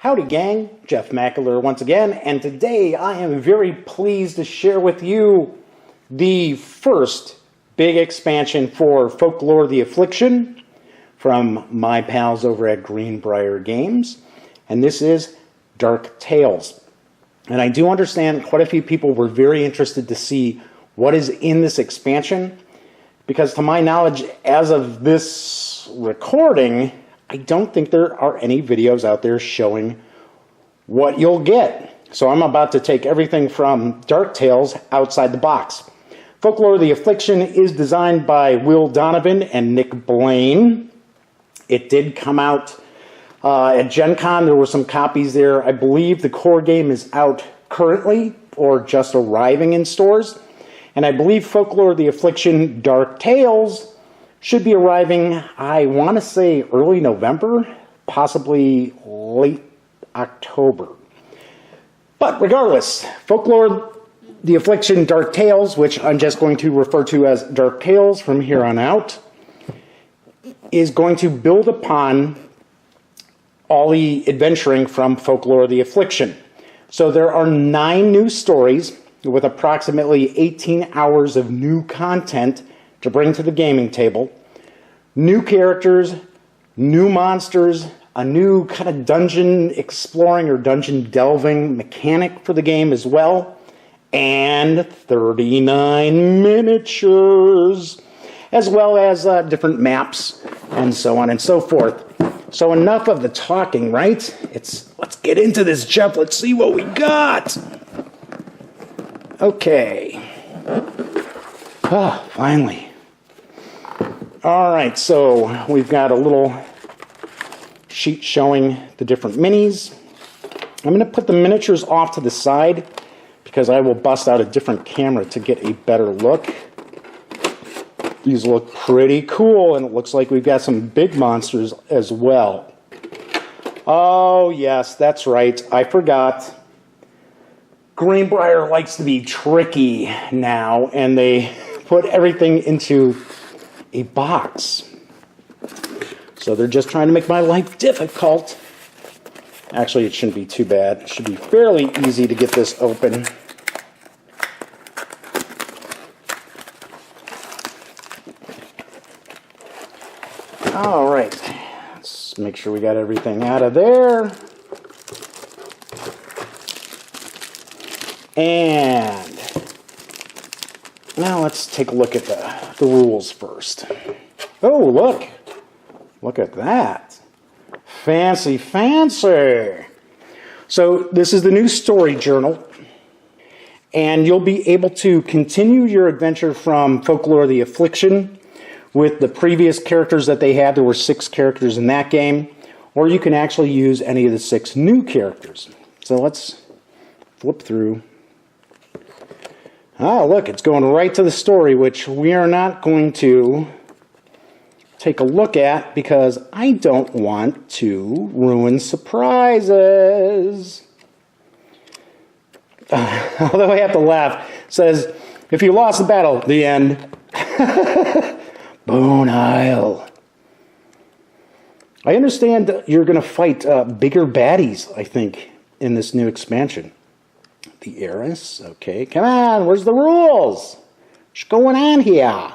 Howdy gang, Jeff Mackler once again, and today I am very pleased to share with you the first big expansion for Folklore the Affliction from my pals over at Greenbrier Games, and this is Dark Tales. And I do understand quite a few people were very interested to see what is in this expansion, because to my knowledge, as of this recording, I don't think there are any videos out there showing what you'll get. So I'm about to take everything from Dark Tales outside the box. Folklore the Affliction is designed by Will Donovan and Nick Blaine. It did come out at Gen Con. There were some copies there. I believe the core game is out currently or just arriving in stores. And I believe Folklore the Affliction Dark Tales should be arriving, I want to say early November, possibly late October. But regardless, Folklore the Affliction Dark Tales, which I'm just going to refer to as Dark Tales from here on out, is going to build upon all the adventuring from Folklore the Affliction. So there are 9 new stories with approximately 18 hours of new content to bring to the gaming table. New characters, new monsters, a new kind of dungeon exploring or dungeon delving mechanic for the game as well, and 39 miniatures, as well as different maps and so on and so forth. So enough of the talking, right? Let's get into this, Jeff. Let's see what we got. Okay. Finally. All right, so we've got a little sheet showing the different minis. I'm going to put the miniatures off to the side because I will bust out a different camera to get a better look. These look pretty cool, and it looks like we've got some big monsters as well. Oh, yes, that's right. I forgot. Greenbrier likes to be tricky now, and they put everything into a box. So they're just trying to make my life difficult. Actually, it shouldn't be too bad. It should be fairly easy to get this open. All right. Let's make sure we got everything out of there. And now let's take a look at the rules first. Oh, look. Look at that. Fancy, fancy. So this is the new story journal. And you'll be able to continue your adventure from Folklore the Affliction with the previous characters that they had. There were 6 characters in that game. Or you can actually use any of the 6 new characters. So let's flip through. Ah, look, it's going right to the story, which we are not going to take a look at because I don't want to ruin surprises. Although I have to laugh. It says, if you lost the battle, the end. Bone Isle. I understand that you're going to fight bigger baddies, I think, in this new expansion. The heiress? Okay, come on, where's the rules? What's going on here?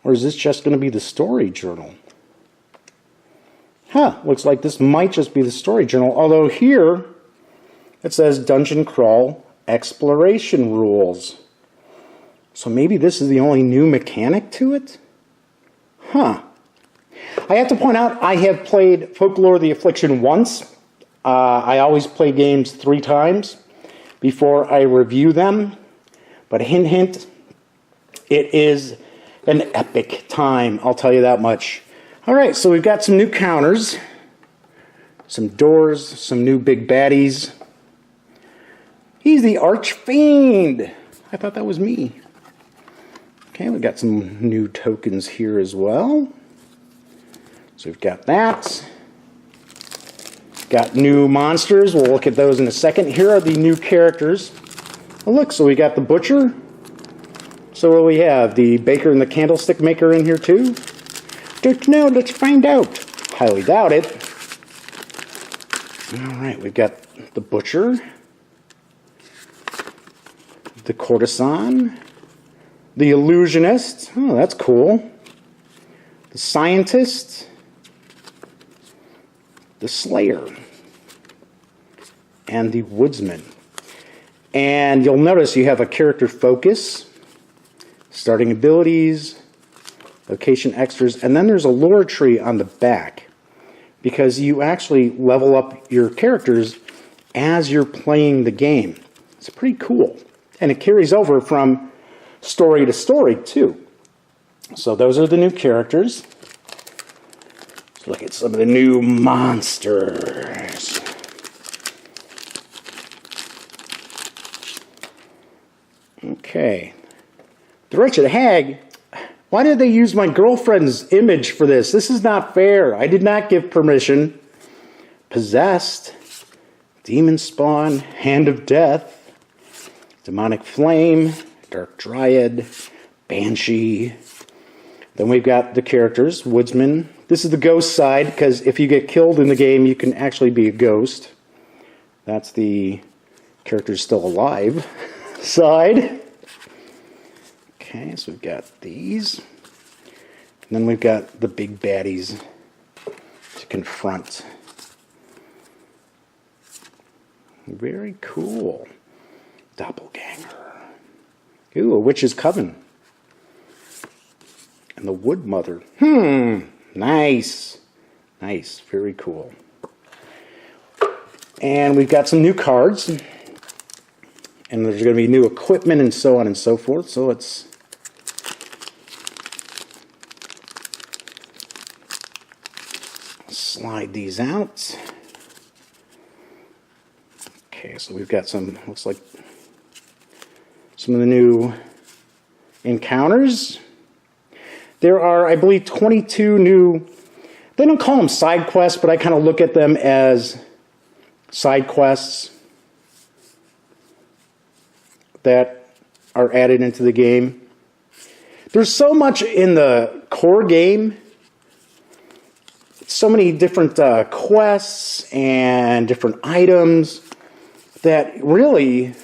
Or is this just going to be the story journal? Looks like this might just be the story journal. Although here, it says Dungeon Crawl Exploration Rules. So maybe this is the only new mechanic to it? I have to point out, I have played Folklore the Affliction once. I always play games 3 times before I review them. But hint, hint, it is an epic time, I'll tell you that much. All right, so we've got some new counters, some doors, some new big baddies. He's the Archfiend. I thought that was me. Okay, we've got some new tokens here as well. So we've got that. Got new monsters. We'll look at those in a second. Here are the new characters. Oh, look, so we got the Butcher. So what do we have? The Baker and the Candlestick Maker in here too? Don't know. Let's find out. Highly doubt it. Alright, we've got the butcher, the courtesan, the illusionist, oh that's cool, the scientist, the slayer, and the woodsman. And you'll notice you have a character focus, starting abilities, location extras, and then there's a lore tree on the back because you actually level up your characters as you're playing the game. It's pretty cool. And it carries over from story to story too. So those are the new characters. Let's look at some of the new monsters. Okay. The Wretched Hag. Why did they use my girlfriend's image for this? This is not fair. I did not give permission. Possessed. Demon Spawn. Hand of Death. Demonic Flame. Dark Dryad. Banshee. Then we've got the characters. Woodsman. This is the ghost side, because if you get killed in the game, you can actually be a ghost. That's the characters still alive side. Okay, so we've got these. And then we've got the big baddies to confront. Very cool. Doppelganger. Ooh, a witch's coven. And the wood mother. Nice. Nice, very cool. And we've got some new cards. And there's going to be new equipment and so on and so forth. So let's slide these out. Okay, so we've got some, looks like some of the new encounters. There are, I believe, 22 new, they don't call them side quests, but I kind of look at them as side quests that are added into the game. There's so much in the core game, so many different quests and different items that really,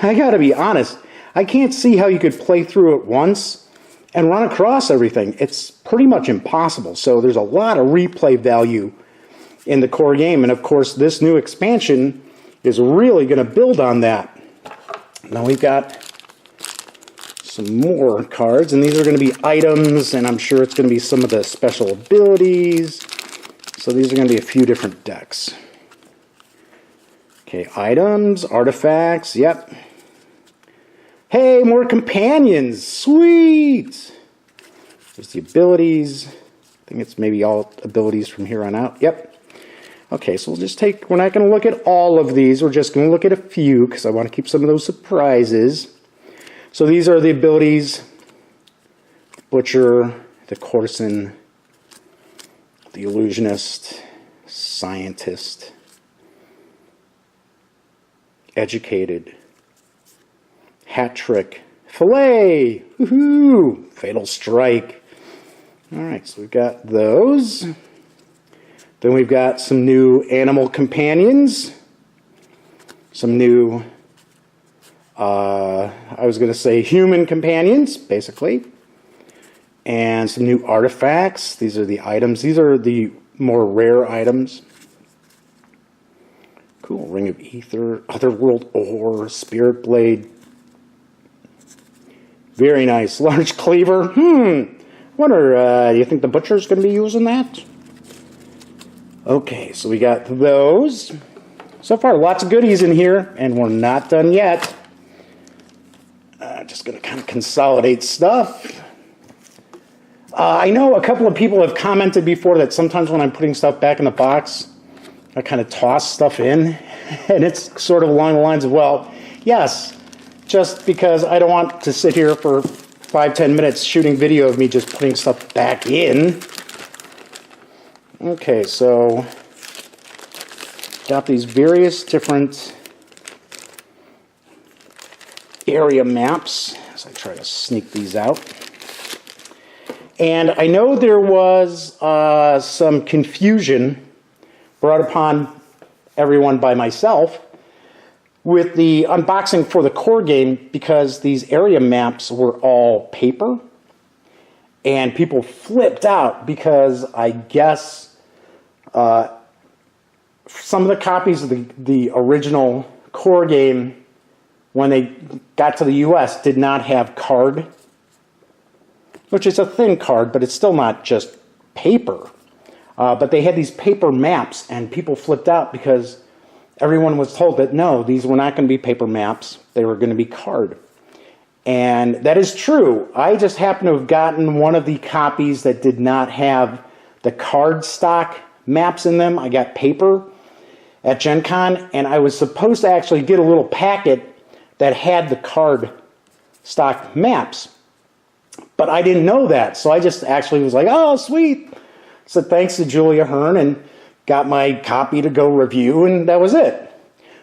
I gotta be honest, I can't see how you could play through it once and run across everything. It's pretty much impossible. So there's a lot of replay value in the core game. And of course, this new expansion is really going to build on that. Now we've got some more cards, and these are going to be items, and I'm sure it's going to be some of the special abilities. So these are going to be a few different decks. Okay, items, artifacts, yep. Hey, more companions, sweet! There's the abilities. I think it's maybe all abilities from here on out. Yep. Okay, so we'll just take, we're not going to look at all of these. We're just going to look at a few because I want to keep some of those surprises. So these are the abilities. Butcher, the courtesan, the illusionist, scientist, educated, hat trick, fillet, woohoo, fatal strike. All right, so we've got those. Then we've got some new animal companions, some new, I was going to say human companions, basically, and some new artifacts. These are the items. These are the more rare items. Cool, Ring of Ether, Otherworld Ore, Spirit Blade. Very nice. Large Cleaver. Wonder, do you think the butcher's going to be using that? Okay, so we got those. So far, lots of goodies in here, and we're not done yet. Just going to kind of consolidate stuff. I know a couple of people have commented before that sometimes when I'm putting stuff back in the box, I kind of toss stuff in, and it's sort of along the lines of, well, yes, just because I don't want to sit here for 5-10 minutes shooting video of me just putting stuff back in. Okay, so got these various different area maps as I try to sneak these out. And I know there was some confusion brought upon everyone by myself with the unboxing for the core game because these area maps were all paper. And people flipped out because I guess some of the copies of the original core game, when they got to the US, did not have card, which is a thin card, but it's still not just paper. But they had these paper maps, and people flipped out because everyone was told that no, these were not going to be paper maps, they were going to be card. And that is true. I just happened to have gotten one of the copies that did not have the card stock maps in them. I got paper at Gen Con, and I was supposed to actually get a little packet that had the card stock maps. But I didn't know that, so I just actually was like, oh, sweet. So thanks to Julia Hearn, and got my copy to go review, and that was it.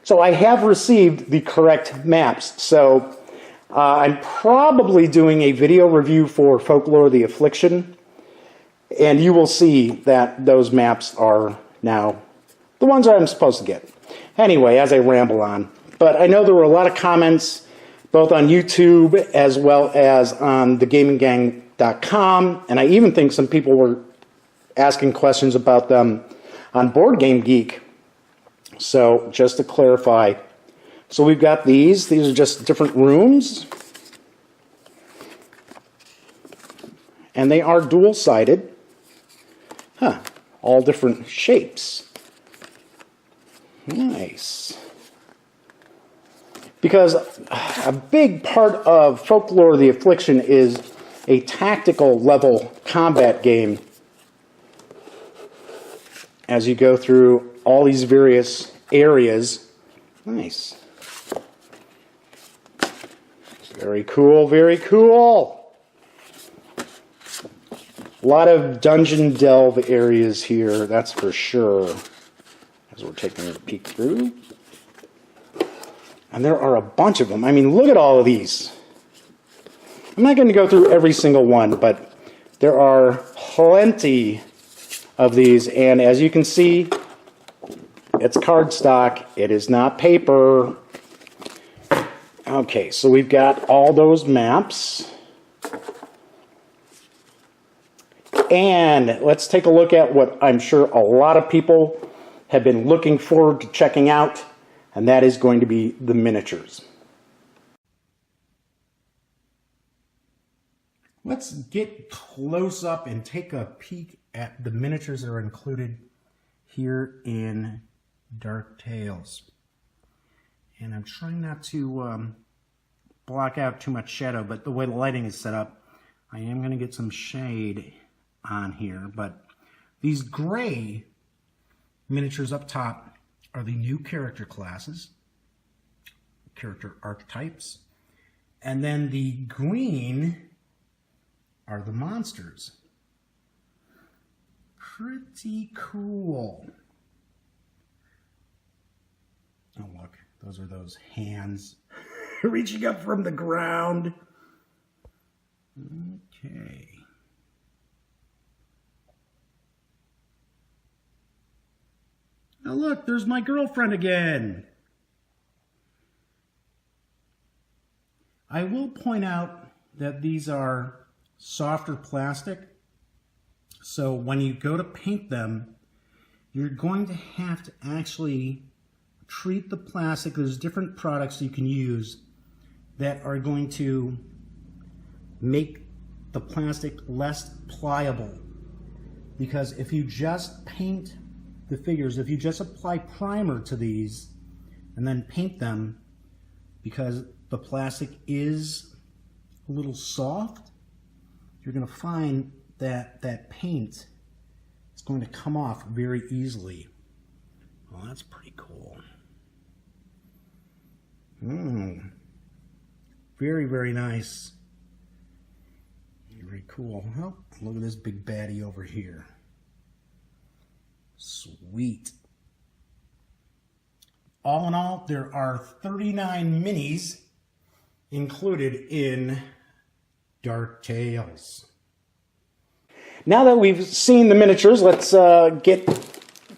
So I have received the correct maps. So I'm probably doing a video review for Folklore the Affliction, and you will see that those maps are now the ones I'm supposed to get. Anyway, as I ramble on. But I know there were a lot of comments, both on YouTube as well as on thegaminggang.com, and I even think some people were asking questions about them on Board Game Geek. So just to clarify, so we've got these are just different rooms, and they are dual-sided, all different shapes. Nice. Because a big part of Folklore the Affliction is a tactical level combat game as you go through all these various areas. Nice. Very cool, very cool. A lot of dungeon delve areas here, that's for sure, as we're taking a peek through. And there are a bunch of them. I mean, look at all of these. I'm not going to go through every single one, but there are plenty of these. And as you can see, it's cardstock. It is not paper. Okay, so we've got all those maps. And let's take a look at what I'm sure a lot of people have been looking forward to checking out, and that is going to be the miniatures. Let's get close up and take a peek at the miniatures that are included here in Dark Tales. And I'm trying not to block out too much shadow, but the way the lighting is set up, I am going to get some shade on here. But these gray miniatures up top are the new character classes, character archetypes, and then the green are the monsters. Pretty cool. Oh, look, those are those hands reaching up from the ground. Okay. Now look, there's my girlfriend again. I will point out that these are softer plastic, so when you go to paint them, you're going to have to actually treat the plastic. There's different products you can use that are going to make the plastic less pliable, because if you just paint the figures, if you just apply primer to these and then paint them, because the plastic is a little soft, you're going to find that that paint is going to come off very easily. Well, that's pretty cool. Very, very nice. Very cool. Oh, look at this big baddie over here. Sweet. All in all, there are 39 minis included in Dark Tales. Now that we've seen the miniatures, let's get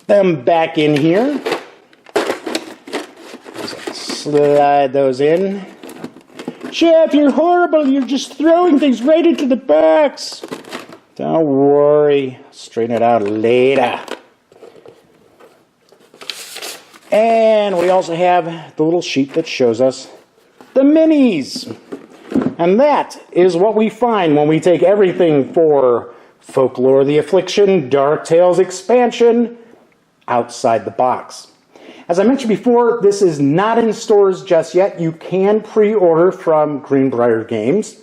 them back in here. slide those in. Jeff, you're horrible. You're just throwing things right into the box. Don't worry. Straighten it out later. And we also have the little sheet that shows us the minis. And that is what we find when we take everything for Folklore the Affliction Dark Tales expansion outside the box. As I mentioned before, this is not in stores just yet. You can pre-order from Greenbrier Games.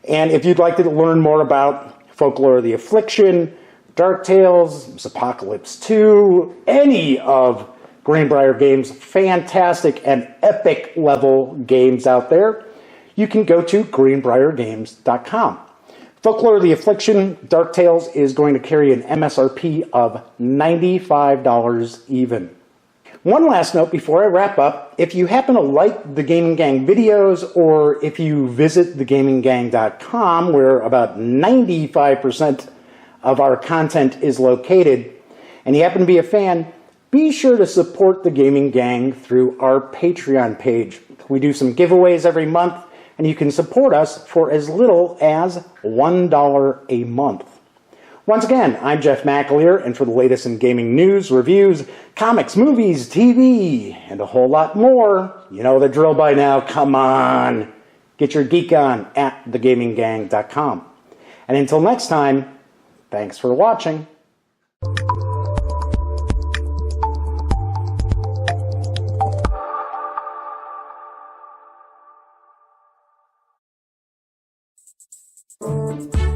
And if you'd like to learn more about Folklore the Affliction, Dark Tales, Apocalypse 2, any of Greenbrier Games' fantastic and epic level games out there, you can go to greenbriergames.com. Folklore the Affliction Dark Tales is going to carry an MSRP of $95 even. One last note before I wrap up, if you happen to like the Gaming Gang videos, or if you visit thegaminggang.com, where about 95% of our content is located, and you happen to be a fan, be sure to support the Gaming Gang through our Patreon page. We do some giveaways every month, and you can support us for as little as $1 a month. Once again, I'm Jeff McAleer, and for the latest in gaming news, reviews, comics, movies, TV, and a whole lot more, you know the drill by now, come on! Get your geek on at thegaminggang.com. And until next time, thanks for watching. Thank you.